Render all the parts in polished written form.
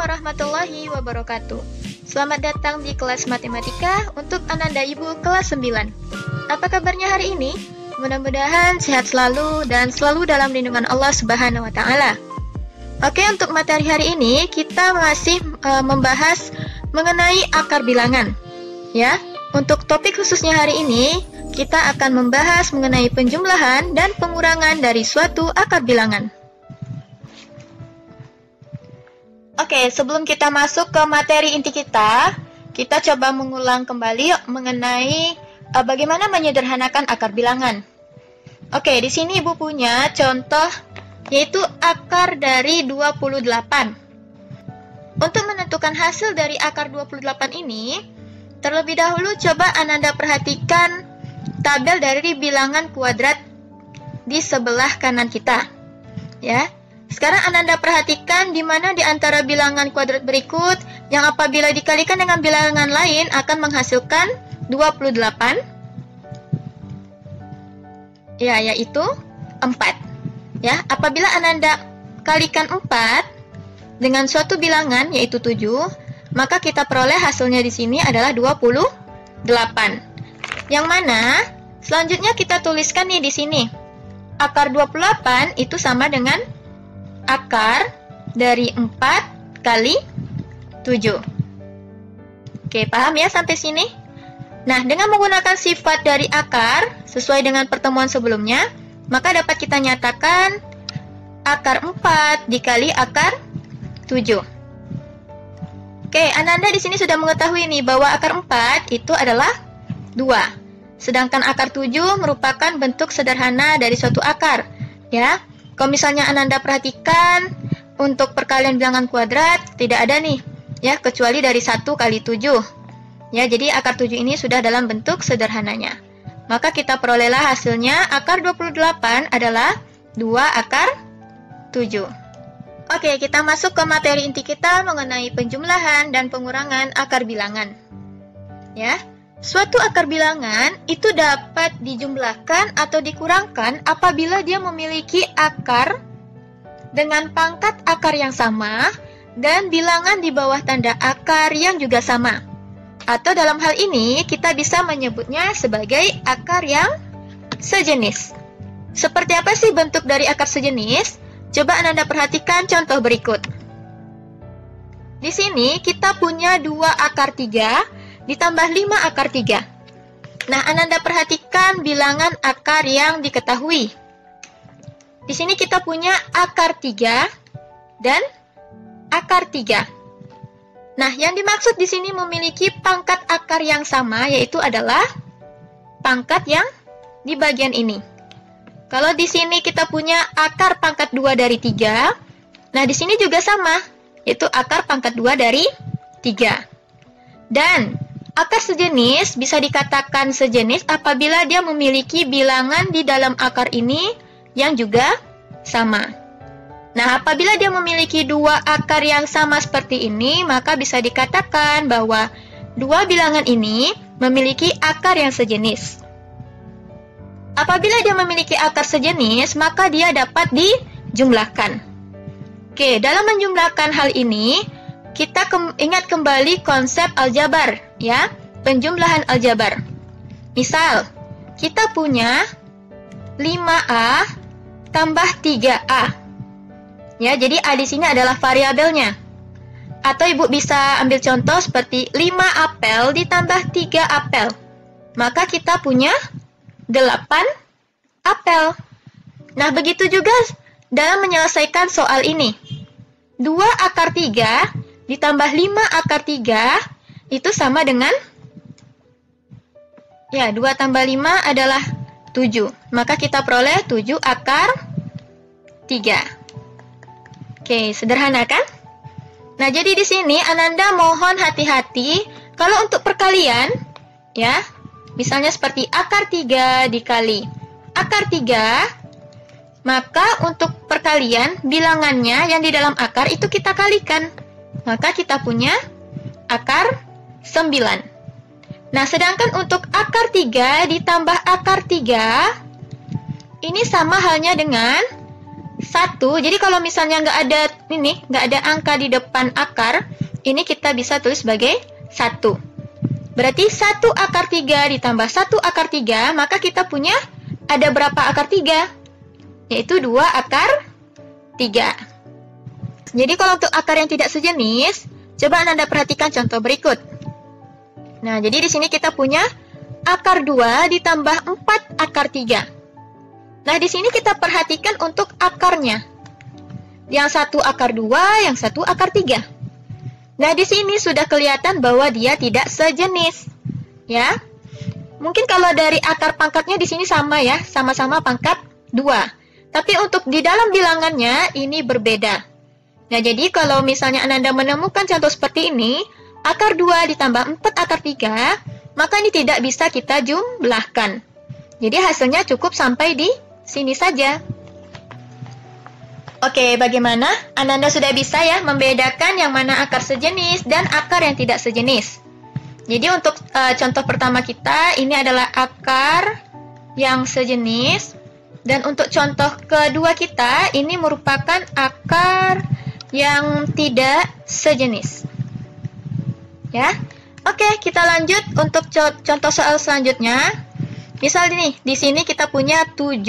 warahmatullahi wabarakatuh. Selamat datang di kelas matematika untuk Ananda Ibu kelas 9. Apa kabarnya hari ini? Mudah-mudahan sehat selalu dan selalu dalam lindungan Allah Subhanahu wa taala. Oke, untuk materi hari ini kita masih membahas mengenai akar bilangan. Ya, untuk topik khususnya hari ini kita akan membahas mengenai penjumlahan dan pengurangan dari suatu akar bilangan. Oke, sebelum kita masuk ke materi inti kita coba mengulang kembali mengenai bagaimana menyederhanakan akar bilangan. Oke, di sini Ibu punya contoh yaitu akar dari 28. Untuk menentukan hasil dari akar 28 ini, terlebih dahulu coba Ananda perhatikan tabel dari bilangan kuadrat di sebelah kanan kita. Ya. Sekarang Ananda perhatikan di mana di antara bilangan kuadrat berikut yang apabila dikalikan dengan bilangan lain akan menghasilkan 28. Ya, yaitu 4. Ya, apabila Ananda kalikan 4 dengan suatu bilangan yaitu 7, maka kita peroleh hasilnya di sini adalah 28. Yang mana selanjutnya kita tuliskan nih di sini. Akar 28 itu sama dengan akar dari 4 kali 7. Oke, paham ya sampai sini? Nah, dengan menggunakan sifat dari akar sesuai dengan pertemuan sebelumnya, maka dapat kita nyatakan akar 4 dikali akar 7. Oke, Ananda di sini sudah mengetahui nih bahwa akar 4 itu adalah 2. Sedangkan akar 7 merupakan bentuk sederhana dari suatu akar, ya. Kalau misalnya Ananda perhatikan untuk perkalian bilangan kuadrat tidak ada nih, ya, kecuali dari 1 kali 7. Ya, jadi akar 7 ini sudah dalam bentuk sederhananya. Maka kita perolehlah hasilnya akar 28 adalah 2 akar 7. Oke, kita masuk ke materi inti kita mengenai penjumlahan dan pengurangan akar bilangan. Ya. Suatu akar bilangan itu dapat dijumlahkan atau dikurangkan apabila dia memiliki akar dengan pangkat akar yang sama dan bilangan di bawah tanda akar yang juga sama. Atau dalam hal ini kita bisa menyebutnya sebagai akar yang sejenis. Seperti apa sih bentuk dari akar sejenis? Coba Ananda perhatikan contoh berikut. Di sini kita punya 2 akar 3 ditambah 5 akar 3. Nah, Ananda perhatikan bilangan akar yang diketahui. Di sini kita punya akar 3 dan akar 3. Nah, yang dimaksud di sini memiliki pangkat akar yang sama, yaitu adalah pangkat yang di bagian ini. Kalau di sini kita punya akar pangkat 2 dari 3, nah di sini juga sama, yaitu akar pangkat 2 dari 3. Dan akar sejenis bisa dikatakan sejenis apabila dia memiliki bilangan di dalam akar ini yang juga sama. Nah, apabila dia memiliki 2 akar yang sama seperti ini, maka bisa dikatakan bahwa 2 bilangan ini memiliki akar yang sejenis. Apabila dia memiliki akar sejenis, maka dia dapat dijumlahkan. Oke, dalam menjumlahkan hal ini, kita ingat kembali konsep aljabar, ya, penjumlahan aljabar. Misal, kita punya 5A tambah 3A. Ya, jadi A di sini adalah variabelnya. Atau Ibu bisa ambil contoh seperti 5 apel ditambah 3 apel. Maka kita punya 8 apel. Nah, begitu juga dalam menyelesaikan soal ini. 2 akar 3 ditambah 5 akar 3 itu sama dengan, ya, 2 tambah 5 adalah 7. Maka kita peroleh 7 akar 3. Oke, sederhana kan? Nah, jadi di sini Ananda mohon hati-hati kalau untuk perkalian, ya, misalnya seperti akar 3 dikali akar 3, maka untuk perkalian bilangannya yang di dalam akar itu kita kalikan. Maka kita punya akar 9. Nah, sedangkan untuk akar 3 ditambah akar 3, ini sama halnya dengan 1. Jadi kalau misalnya ini, nggak ada angka di depan akar, ini kita bisa tulis sebagai 1. Berarti 1 akar 3 ditambah 1 akar 3, maka kita punya ada berapa akar 3? Yaitu 2 akar 3. Jadi kalau untuk akar yang tidak sejenis, coba Anda perhatikan contoh berikut. Nah, jadi di sini kita punya akar 2 ditambah 4 akar 3. Nah, di sini kita perhatikan untuk akarnya. Yang satu akar 2, yang satu akar 3. Nah, di sini sudah kelihatan bahwa dia tidak sejenis. Ya. Mungkin kalau dari akar pangkatnya di sini sama ya, sama-sama pangkat 2. Tapi untuk di dalam bilangannya ini berbeda. Nah, jadi kalau misalnya Anda menemukan contoh seperti ini, akar 2 ditambah 4 akar 3, maka ini tidak bisa kita jumlahkan. Jadi hasilnya cukup sampai di sini saja. Oke, bagaimana? Anda sudah bisa ya membedakan yang mana akar sejenis dan akar yang tidak sejenis. Jadi untuk contoh pertama kita, ini adalah akar yang sejenis. Dan untuk contoh kedua kita, ini merupakan akar yang tidak sejenis. Ya, oke, kita lanjut untuk contoh soal selanjutnya. Misal nih, di sini kita punya 7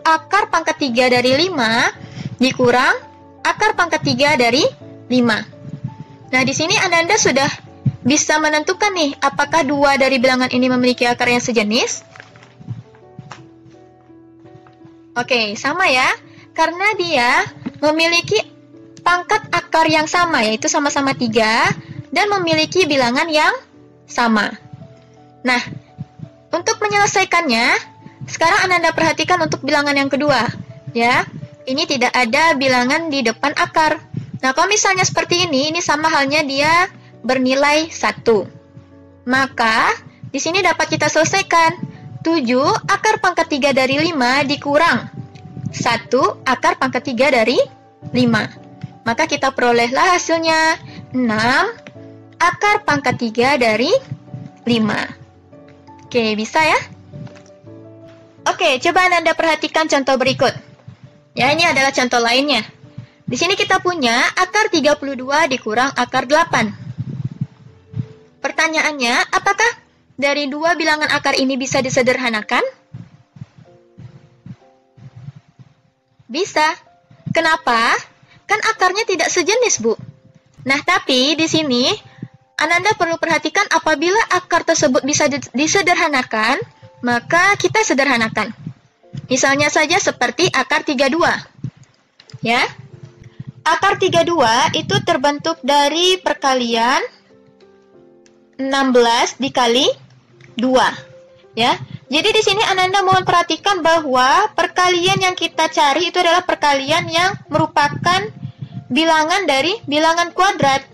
akar pangkat 3 dari 5 dikurang akar pangkat 3 dari 5. Nah, di sini Anda sudah bisa menentukan nih, apakah dua dari bilangan ini memiliki akar yang sejenis? Oke, sama ya. Karena dia memiliki pangkat akar yang sama, yaitu sama-sama 3, dan memiliki bilangan yang sama. Nah, untuk menyelesaikannya, sekarang Anda perhatikan untuk bilangan yang kedua, ya. Ini tidak ada bilangan di depan akar. Nah, kalau misalnya seperti ini sama halnya dia bernilai 1. Maka, di sini dapat kita selesaikan. 7 akar pangkat 3 dari 5 dikurang 1 akar pangkat 3 dari 5. Maka kita perolehlah hasilnya 6 akar pangkat 3 dari 5. Oke, bisa ya? Oke, coba Anda perhatikan contoh berikut. Ya, ini adalah contoh lainnya. Di sini kita punya akar 32 dikurang akar 8. Pertanyaannya, apakah dari dua bilangan akar ini bisa disederhanakan? Bisa. Kenapa? Kan akarnya tidak sejenis, Bu. Nah, tapi di sini Anda perlu perhatikan apabila akar tersebut bisa disederhanakan, maka kita sederhanakan. Misalnya saja seperti akar 32. Ya. Akar 32 itu terbentuk dari perkalian 16 dikali 2. Ya. Jadi di sini Anda mohon perhatikan bahwa perkalian yang kita cari itu adalah perkalian yang merupakan bilangan dari bilangan kuadrat.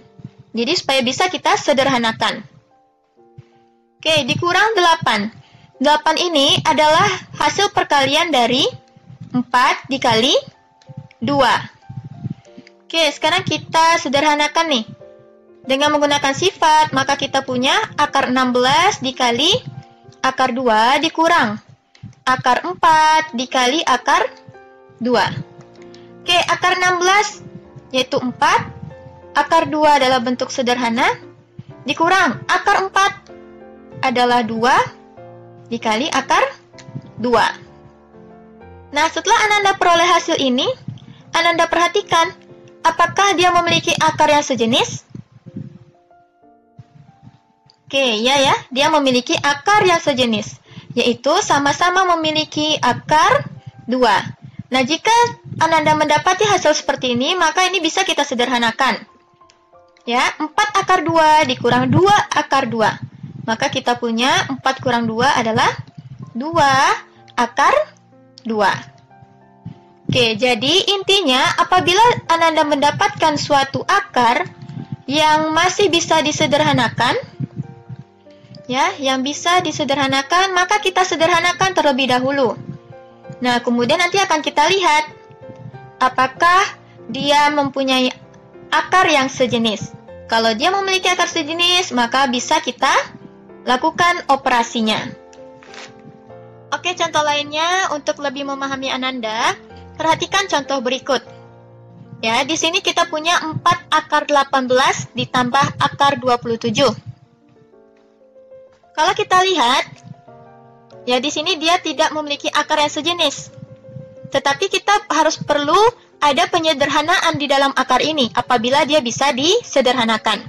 Jadi supaya bisa kita sederhanakan. Oke, dikurang 8. 8 ini adalah hasil perkalian dari 4 dikali 2. Oke, sekarang kita sederhanakan nih. Dengan menggunakan sifat, maka kita punya akar 16 dikali akar 2 dikurang akar 4 dikali akar 2. Oke, akar 16 yaitu 4. Akar 2 adalah bentuk sederhana. Dikurang akar 4 adalah 2 dikali akar 2. Nah, setelah Anda peroleh hasil ini, Anda perhatikan, apakah dia memiliki akar yang sejenis? Oke, ya, dia memiliki akar yang sejenis, yaitu sama-sama memiliki akar 2. Nah, jika Anda mendapati hasil seperti ini, maka ini bisa kita sederhanakan. Ya, 4 akar 2 dikurang 2 akar 2. Maka kita punya 4 kurang 2 adalah 2 akar 2. Oke, jadi intinya apabila Anda mendapatkan suatu akar yang masih bisa disederhanakan, ya, yang bisa disederhanakan, maka kita sederhanakan terlebih dahulu. Nah, kemudian nanti akan kita lihat apakah dia mempunyai akar yang sejenis. Kalau dia memiliki akar sejenis, maka bisa kita lakukan operasinya. Oke, contoh lainnya untuk lebih memahami Ananda perhatikan contoh berikut. Ya, di sini kita punya 4 akar 18 ditambah akar 27. Kalau kita lihat, ya di sini dia tidak memiliki akar yang sejenis. Tetapi kita harus perlu ada penyederhanaan di dalam akar ini apabila dia bisa disederhanakan.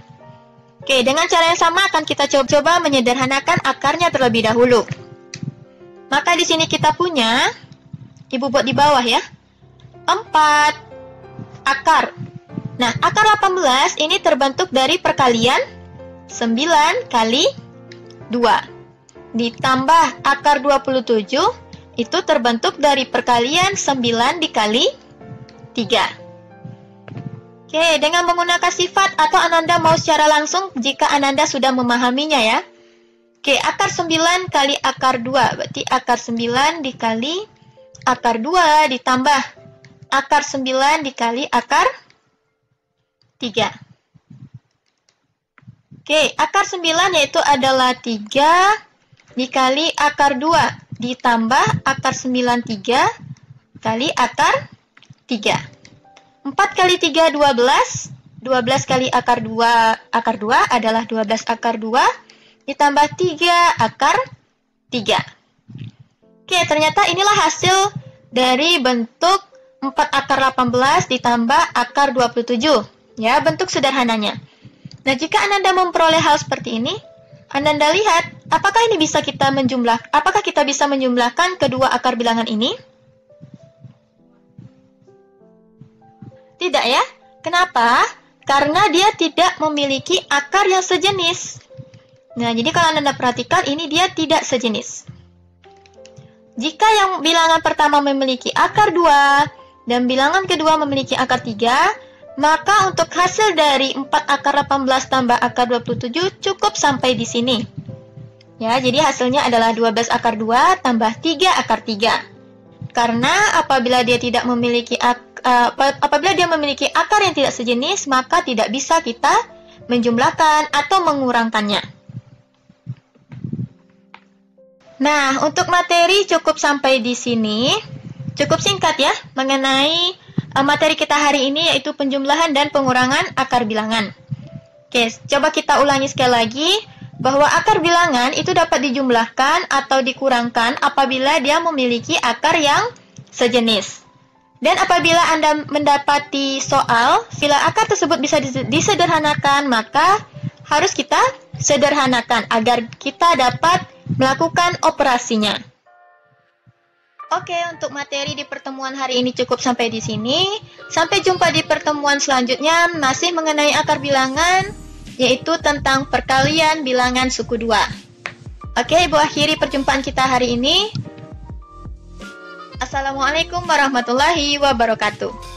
Oke, dengan cara yang sama akan kita coba menyederhanakan akarnya terlebih dahulu. Maka di sini kita punya, Ibu buat di bawah ya, 4 akar. Nah, akar 18 ini terbentuk dari perkalian 9 kali 2. Ditambah akar 27 itu terbentuk dari perkalian 9 dikali 3. Oke, dengan menggunakan sifat atau Ananda mau secara langsung jika Ananda sudah memahaminya ya. Oke, akar 9 kali akar 2, berarti akar 9 dikali akar 2 ditambah akar 9 dikali akar 3. Oke, akar 9 yaitu adalah 3 dikali akar 2 ditambah akar 9 3 kali akar 3. 4 kali 3, 12. 12 kali akar 2 adalah 12 akar 2 ditambah 3 akar 3. Oke, ternyata inilah hasil dari bentuk 4 akar 18 ditambah akar 27. Ya, bentuk sederhananya. Nah, jika Ananda memperoleh hal seperti ini, Ananda lihat, apakah kita bisa menjumlahkan kedua akar bilangan ini? Tidak ya? Kenapa? Karena dia tidak memiliki akar yang sejenis. Nah, jadi kalau Ananda perhatikan, ini dia tidak sejenis. Jika yang bilangan pertama memiliki akar 2 dan bilangan kedua memiliki akar 3, maka untuk hasil dari 4 akar 18 tambah akar 27 cukup sampai di sini. Ya, jadi hasilnya adalah 12 akar 2 tambah 3 akar 3. Karena apabila dia memiliki akar yang tidak sejenis, maka tidak bisa kita menjumlahkan atau mengurangkannya. Nah, untuk materi cukup sampai di sini. Cukup singkat ya mengenai materi kita hari ini, yaitu penjumlahan dan pengurangan akar bilangan. Oke, coba kita ulangi sekali lagi bahwa akar bilangan itu dapat dijumlahkan atau dikurangkan apabila dia memiliki akar yang sejenis. Dan apabila Anda mendapati soal, bila akar tersebut bisa disederhanakan, maka harus kita sederhanakan agar kita dapat melakukan operasinya. Oke, untuk materi di pertemuan hari ini cukup sampai di sini. Sampai jumpa di pertemuan selanjutnya, masih mengenai akar bilangan, yaitu tentang perkalian bilangan suku 2. Oke, Ibu akhiri perjumpaan kita hari ini. Assalamualaikum warahmatullahi wabarakatuh.